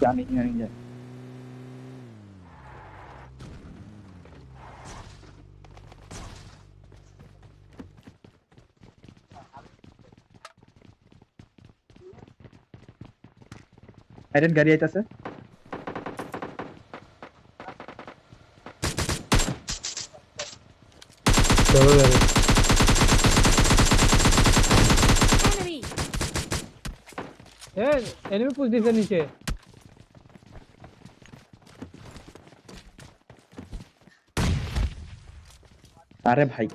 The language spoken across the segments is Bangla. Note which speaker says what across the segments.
Speaker 1: জানি জানি জানি আইরেন গাড়ি আইতাছে।
Speaker 2: ডবল গাড়ি।
Speaker 3: Enemy!
Speaker 2: এ এনিমি পুশ দিছে নিচে।
Speaker 1: আরে ভাই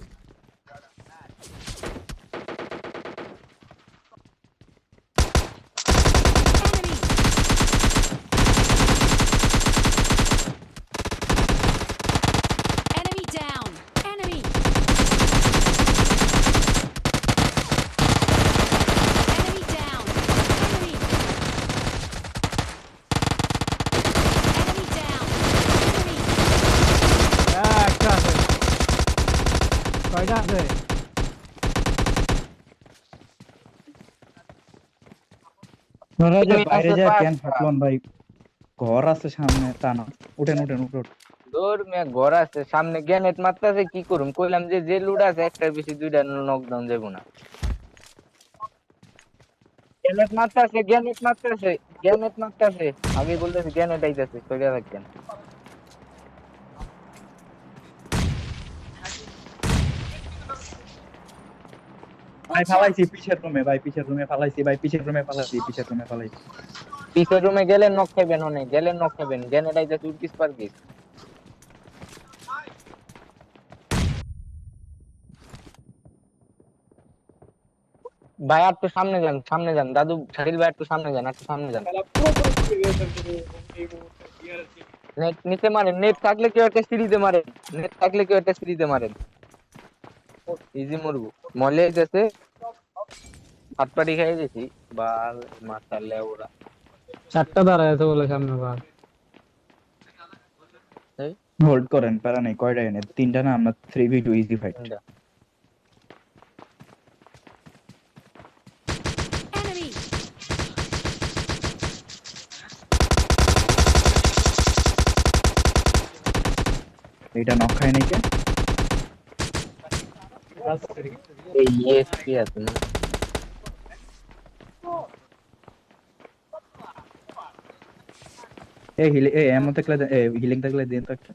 Speaker 3: Enemy! Enemy down! Enemy! Enemy down! Enemy! Enemy down! Enemy!
Speaker 2: একটা আছে। কয়টা আছে?
Speaker 1: আপনারা যে
Speaker 4: তুমি
Speaker 1: বাইরে
Speaker 4: আছে
Speaker 1: যায় কেন
Speaker 4: পাঁচটা।
Speaker 1: থাকলাম ভাই, ঘর আছে সামনে, তা না উঠেন উঠেন উঠেন।
Speaker 4: দূর মিয়া ঘর আছে সামনে গ্যানেট মারতাছে কি করুম কইলাম যে যে লুড আছে একটার বেশি দুইটা নকডাউন যাবো না। গ্যানেট মারতাছে আগে বলতেছে গ্যানেট আইতাছে সইরা থাকেন।
Speaker 1: ভাই
Speaker 3: Watch
Speaker 1: ফালাইছি
Speaker 3: out!
Speaker 1: পিছের রুমে, ভাই পিছের রুমে ফালাইছি, ভাই পিছের রুমে ফালাইছি, পিছের রুমে ফালাইছি।
Speaker 4: পিছের রুমে গেলে নক খাবেন, অনেক গেলে নক খাবেন, গ্যানেট আইতাছে উঠকিস পারকিস। ভাই আর একটু সামনে যান, সামনে যান দাদু শাকিল ভাই, একটু সামনে যান, একটু সামনে যান। নেট নিচে মারেন, নেট থাকলে কেউ একটা সিঁড়িতে মারেন, নেট থাকলে কেউ একটা সিঁড়িতে মারেন, ইজি মরবো। মলে যাইতেছে, হাত পাটি খাই গেছি, বাল মারতালে ওরা।
Speaker 2: চারটা দাঁড়ায় আছে বলে সামনে বার।
Speaker 4: এই
Speaker 1: হোল্ড করেন, প্যারা নেই, কয়টা এনে তিনটা না, আমরা 3v2 ইজি ফাইট।
Speaker 4: তিনটা।
Speaker 3: Enemy!
Speaker 1: এইটা নক খায় নাই কে?
Speaker 4: এই ইএসপি আছে না?
Speaker 1: এ হিলিং, এ এমন থাকলে হিলিং থাকলে দিন তো একটা।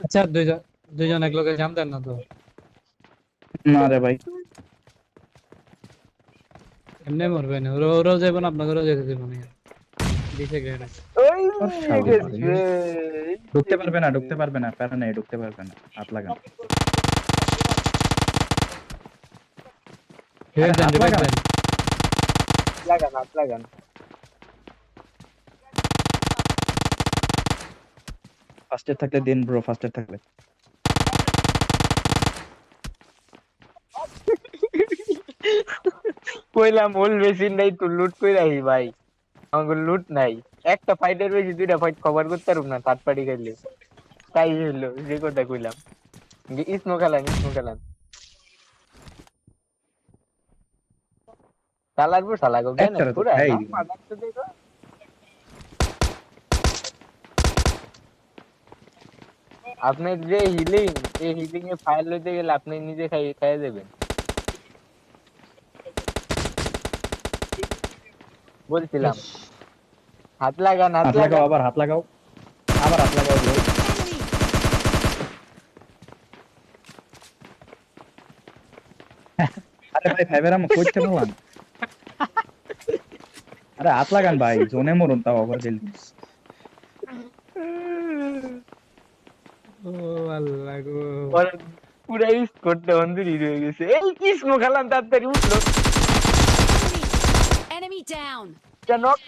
Speaker 2: আচ্ছা দুইজন দুইজন এক লগে জাম দেন না তো।
Speaker 1: না রে ভাই,
Speaker 2: এমনি মরবে না, ওরাও যাইব না, আপনাদেরও যেতে দিব না। দিছে গ্রেনেড।
Speaker 4: ওই
Speaker 1: ওর
Speaker 4: নিয়ে
Speaker 1: শালা ভাই।
Speaker 4: গেছে,
Speaker 1: ঢুকতে পারবে না, ঢুকতে পারবে না, প্যারা নেই, ঢুকতে পারবে না, হাত লাগান।
Speaker 2: রিভাইভ দেন,
Speaker 1: হাত
Speaker 2: রিভাইভ
Speaker 1: লাগান।
Speaker 2: দেন।
Speaker 4: লাগান হাত লাগান।
Speaker 1: ফার্স্ট এড থাকলে দিন ব্রো, ফার্স্ট এড থাকলে।
Speaker 4: কইলাম ওল বেশি নাই তো লুট কইরা আহি ভাই, আমার লুট নাই। একটা ফাইটের বেশি দুইটা ফাইট কভার করতে পারুম না থার্ড পার্টি খাইলে, তাই হইলো যে কথা কইলাম। স্নো খেলান, স্নো খেলান, চালার পর চালাগো গ্যানেট
Speaker 1: একটারে তো
Speaker 4: পুরাই
Speaker 1: খাই
Speaker 4: না
Speaker 1: দিলাম।
Speaker 4: মাদার তো দেখো। আপনার যে হিলিং, এই হিলিং এ ফায়ার লইতে গেলে আপনি নিজে খাইয়ে দেবেন বলছিলাম। হাত লাগান, হাত
Speaker 1: হাত লাগাও,
Speaker 4: লাগান।
Speaker 1: আবার হাত লাগাও, আবার হাত লাগাও ব্রো।
Speaker 3: Enemy!
Speaker 1: আরে ভাই ফাইবার আমো কইতে পারলাম। আরে হাত লাগান ভাই, জোনে মরুন তাও আবার জলদি।
Speaker 2: ও আল্লাহ গো।
Speaker 4: ওর পুরা ইউজ করতে অন্ধেরই রয়ে গেছে। এই কি স্নো খেলাম তাড়াতাড়ি উঠলো।
Speaker 3: Enemy! Enemy down!
Speaker 4: দুটা নক,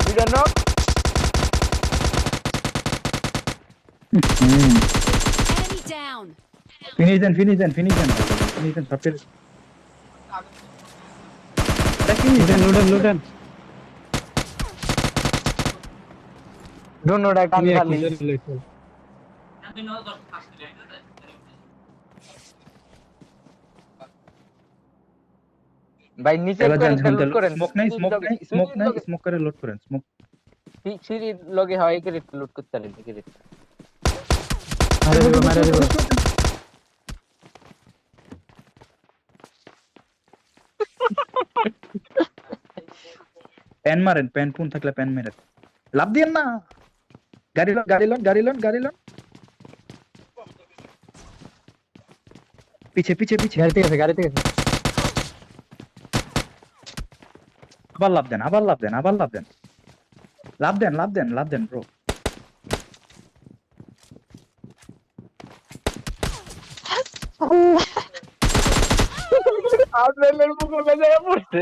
Speaker 4: দুটা নক।
Speaker 3: Enemy down!
Speaker 1: ফিনিশ দেন, ফিনিশ দেন, ফিনিশ দেন, ফিনিশ দেন সবচেয়ে। আরে ফিনিশ
Speaker 2: লুটেন
Speaker 1: দেন।
Speaker 2: লুটেন লুটেন।
Speaker 4: দোনোটা কান
Speaker 2: তুমি এক
Speaker 4: খালি।
Speaker 2: কিল লইছো।
Speaker 4: ভাই নিচে
Speaker 1: এবার যান
Speaker 4: একটা লুট করেন
Speaker 1: স্মোক নাই স্মোক নাই স্মোক নাই
Speaker 4: লগে
Speaker 1: স্মোক করে লোড করেন স্মোক
Speaker 4: সিঁড়ির লগে হয় একে লুট করতে পারেন একে
Speaker 2: মারা দিব মারা দিব
Speaker 1: প্যান মারেন প্যান কোন থাকলে প্যান মেরেন লাভ দিয়েন না গাড়ি লন পিছে পিছে পিছে
Speaker 2: গাড়ি থেকে আছে গাড়ি থেকে আছে
Speaker 1: আবার লাভ দেন লাভ দেন ব্রো
Speaker 4: আপনার মুখ যায় পড়ছে